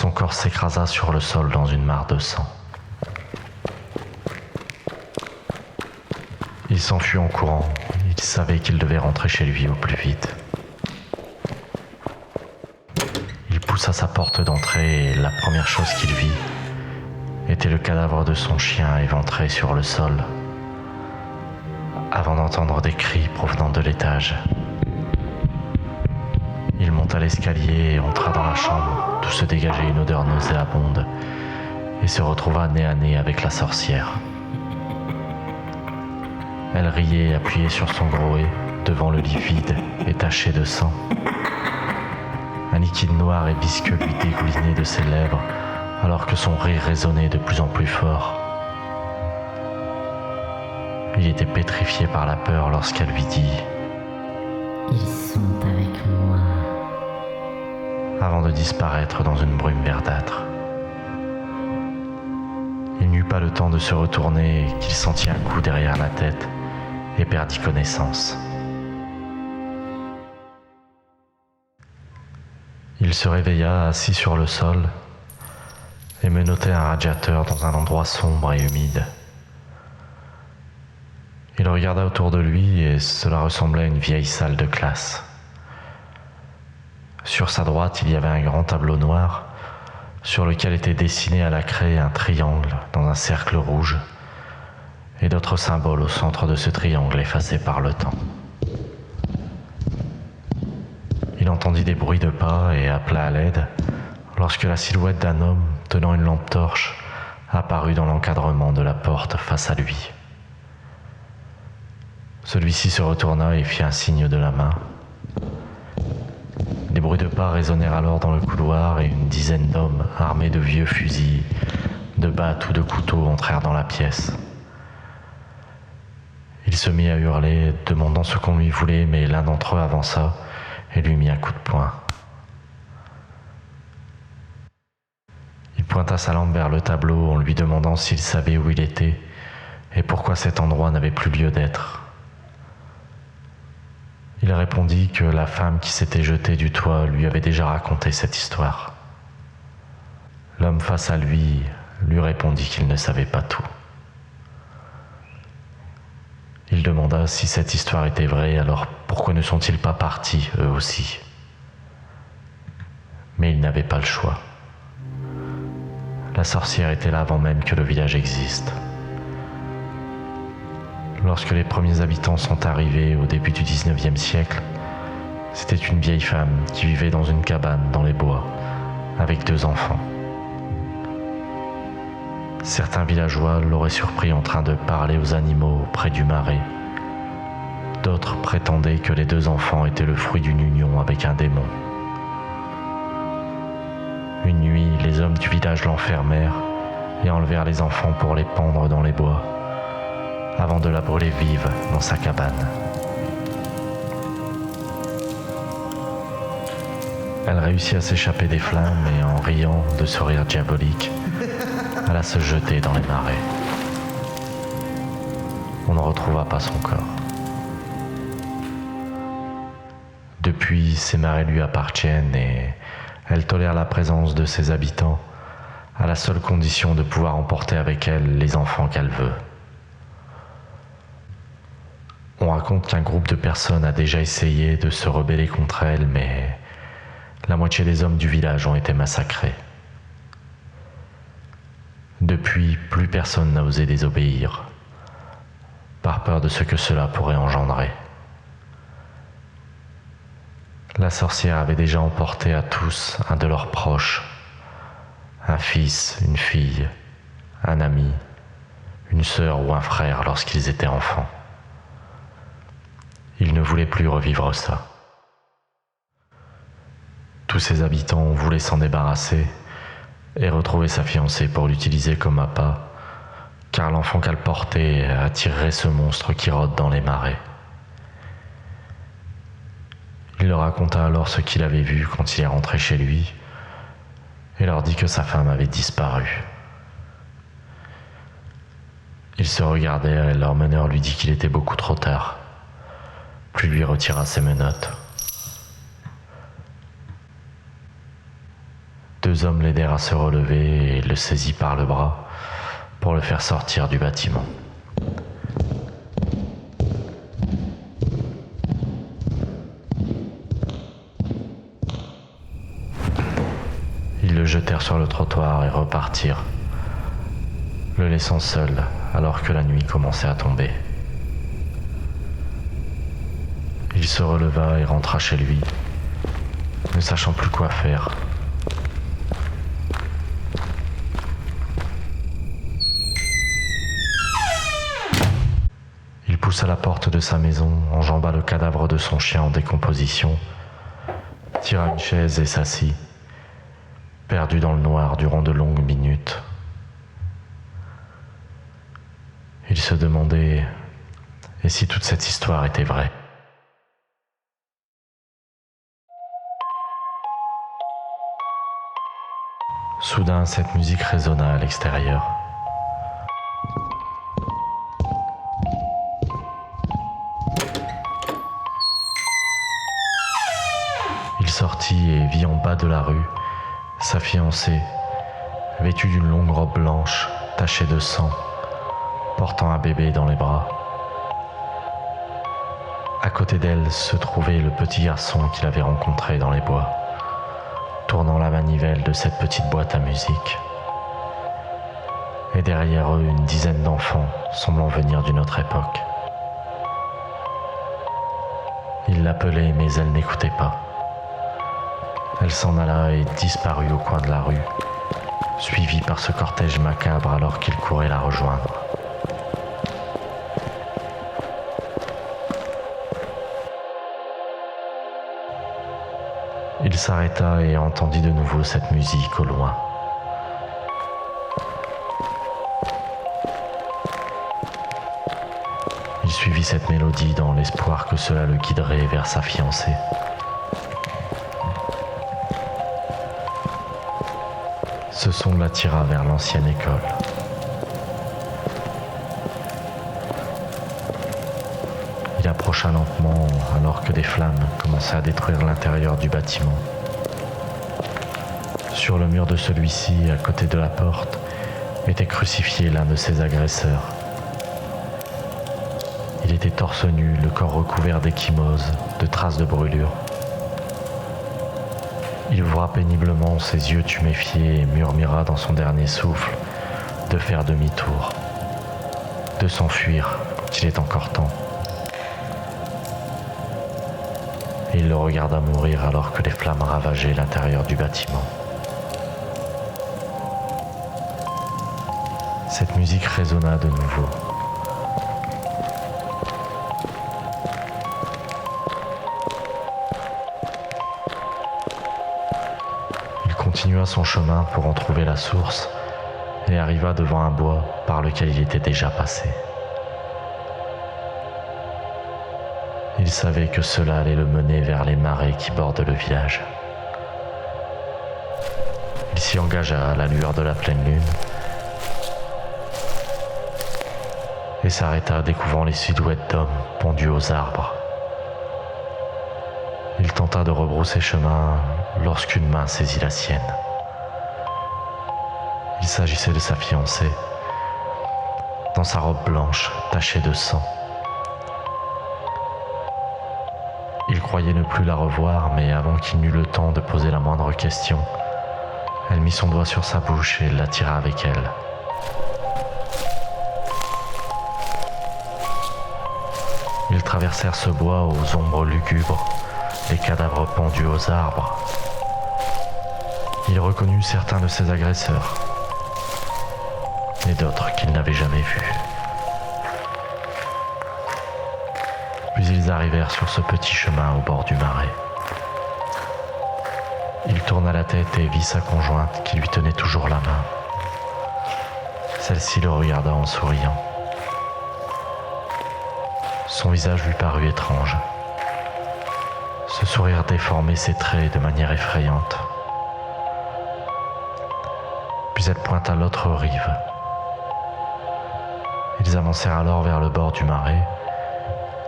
Son corps s'écrasa sur le sol dans une mare de sang. Il s'enfuit en courant. Il savait qu'il devait rentrer chez lui au plus vite. Il poussa sa porte d'entrée et la première chose qu'il vit était le cadavre de son chien éventré sur le sol, avant d'entendre des cris provenant de l'étage. Il monta l'escalier et entra dans la chambre, d'où se dégageait une odeur nauséabonde, et se retrouva nez à nez avec la sorcière. Elle riait appuyée sur son gros devant le lit vide et taché de sang. Un liquide noir et visqueux lui dégoulinait de ses lèvres, alors que son rire résonnait de plus en plus fort. Il était pétrifié par la peur lorsqu'elle lui dit « Ils sont avec moi. » avant de disparaître dans une brume verdâtre. Il n'eut pas le temps de se retourner qu'il sentit un coup derrière la tête et perdit connaissance. Il se réveilla assis sur le sol et menottait un radiateur dans un endroit sombre et humide. Il regarda autour de lui et cela ressemblait à une vieille salle de classe. Sur sa droite, il y avait un grand tableau noir sur lequel était dessiné à la craie un triangle dans un cercle rouge et d'autres symboles au centre de ce triangle effacé par le temps. Il entendit des bruits de pas et appela à l'aide lorsque la silhouette d'un homme tenant une lampe torche apparut dans l'encadrement de la porte face à lui. Celui-ci se retourna et fit un signe de la main. Des bruits de pas résonnèrent alors dans le couloir et une dizaine d'hommes armés de vieux fusils, de battes ou de couteaux entrèrent dans la pièce. Il se mit à hurler, demandant ce qu'on lui voulait, mais l'un d'entre eux avança et lui mit un coup de poing. Il pointa sa lampe vers le tableau en lui demandant s'il savait où il était et pourquoi cet endroit n'avait plus lieu d'être. Il répondit que la femme qui s'était jetée du toit lui avait déjà raconté cette histoire. L'homme face à lui répondit qu'il ne savait pas tout. Il demanda si cette histoire était vraie, alors pourquoi ne sont-ils pas partis, eux aussi? Mais il n'avait pas le choix. La sorcière était là avant même que le village existe. Lorsque les premiers habitants sont arrivés au début du 19e siècle, c'était une vieille femme qui vivait dans une cabane dans les bois, avec 2 enfants. Certains villageois l'auraient surpris en train de parler aux animaux près du marais. D'autres prétendaient que les 2 enfants étaient le fruit d'une union avec un démon. Une nuit, les hommes du village l'enfermèrent et enlevèrent les enfants pour les pendre dans les bois, avant de la brûler vive dans sa cabane. Elle réussit à s'échapper des flammes et en riant de ce rire diabolique, elle alla se jeter dans les marais. On ne retrouva pas son corps. Depuis, ces marais lui appartiennent et elle tolère la présence de ses habitants à la seule condition de pouvoir emporter avec elle les enfants qu'elle veut. On raconte qu'un groupe de personnes a déjà essayé de se rebeller contre elle, mais la moitié des hommes du village ont été massacrés. Depuis, plus personne n'a osé désobéir, par peur de ce que cela pourrait engendrer. La sorcière avait déjà emporté à tous un de leurs proches, un fils, une fille, un ami, une sœur ou un frère lorsqu'ils étaient enfants. Il ne voulait plus revivre ça. Tous ses habitants voulaient s'en débarrasser et retrouver sa fiancée pour l'utiliser comme appât, car l'enfant qu'elle portait attirerait ce monstre qui rôde dans les marais. Il leur raconta alors ce qu'il avait vu quand il est rentré chez lui et leur dit que sa femme avait disparu. Ils se regardèrent et leur meneur lui dit qu'il était beaucoup trop tard, puis lui retira ses menottes. 2 hommes l'aidèrent à se relever et le saisit par le bras pour le faire sortir du bâtiment. Ils le jetèrent sur le trottoir et repartirent, le laissant seul alors que la nuit commençait à tomber. Il se releva et rentra chez lui, ne sachant plus quoi faire. Il poussa la porte de sa maison, enjamba le cadavre de son chien en décomposition, tira une chaise et s'assit, perdu dans le noir durant de longues minutes. Il se demandait, et si toute cette histoire était vraie? Soudain, cette musique résonna à l'extérieur. Il sortit et vit en bas de la rue sa fiancée, vêtue d'une longue robe blanche, tachée de sang, portant un bébé dans les bras. À côté d'elle se trouvait le petit garçon qu'il avait rencontré dans les bois, tournant la manivelle de cette petite boîte à musique. Et derrière eux, une dizaine d'enfants semblant venir d'une autre époque. Il l'appelait, mais elle n'écoutait pas. Elle s'en alla et disparut au coin de la rue, suivie par ce cortège macabre alors qu'il courait la rejoindre. Il s'arrêta et entendit de nouveau cette musique au loin. Il suivit cette mélodie dans l'espoir que cela le guiderait vers sa fiancée. Ce son l'attira vers l'ancienne école. Il approcha lentement alors que des flammes commençaient à détruire l'intérieur du bâtiment. Sur le mur de celui-ci, à côté de la porte, était crucifié l'un de ses agresseurs. Il était torse nu, le corps recouvert d'ecchymoses, de traces de brûlures. Il ouvra péniblement ses yeux tuméfiés et murmura dans son dernier souffle de faire demi-tour, de s'enfuir, qu'il est encore temps. Et il le regarda mourir alors que les flammes ravageaient l'intérieur du bâtiment. Cette musique résonna de nouveau. Il continua son chemin pour en trouver la source et arriva devant un bois par lequel il était déjà passé. Il savait que cela allait le mener vers les marais qui bordent le village. Il s'y engagea à la lueur de la pleine lune et s'arrêta découvrant les silhouettes d'hommes pendus aux arbres. Il tenta de rebrousser chemin lorsqu'une main saisit la sienne. Il s'agissait de sa fiancée, dans sa robe blanche tachée de sang. Il croyait ne plus la revoir, mais avant qu'il n'eût le temps de poser la moindre question, elle mit son doigt sur sa bouche et l'attira avec elle. Ils traversèrent ce bois aux ombres lugubres, les cadavres pendus aux arbres. Il reconnut certains de ses agresseurs, et d'autres qu'il n'avait jamais vus. Puis ils arrivèrent sur ce petit chemin au bord du marais. Il tourna la tête et vit sa conjointe qui lui tenait toujours la main. Celle-ci le regarda en souriant. Son visage lui parut étrange. Ce sourire déformait ses traits de manière effrayante. Puis elle pointa l'autre rive. Ils avancèrent alors vers le bord du marais,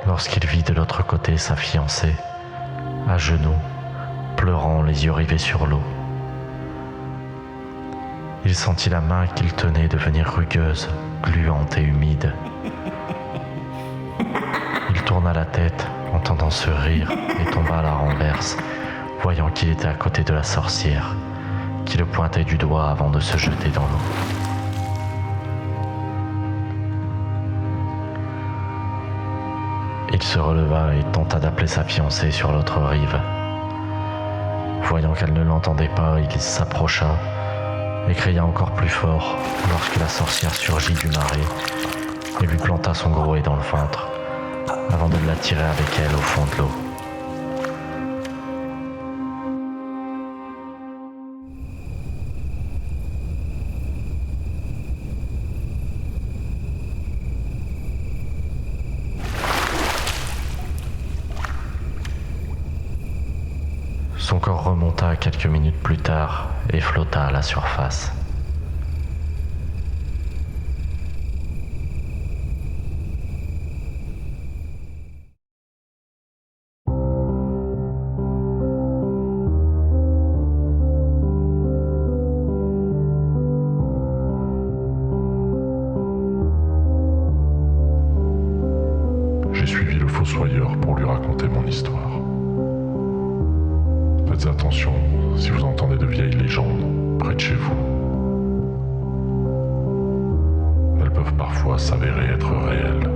lorsqu'il vit de l'autre côté sa fiancée, à genoux, pleurant les yeux rivés sur l'eau. Il sentit la main qu'il tenait devenir rugueuse, gluante et humide. Il tourna la tête, entendant ce rire, et tomba à la renverse, voyant qu'il était à côté de la sorcière, qui le pointait du doigt avant de se jeter dans l'eau. Il se releva et tenta d'appeler sa fiancée sur l'autre rive. Voyant qu'elle ne l'entendait pas, il s'approcha et cria encore plus fort lorsque la sorcière surgit du marais et lui planta son gros dans le ventre avant de l'attirer avec elle au fond de l'eau. Son corps remonta quelques minutes plus tard et flotta à la surface. J'ai suivi le fossoyeur pour lui raconter mon histoire. Faites attention si vous entendez de vieilles légendes près de chez vous. Elles peuvent parfois s'avérer être réelles.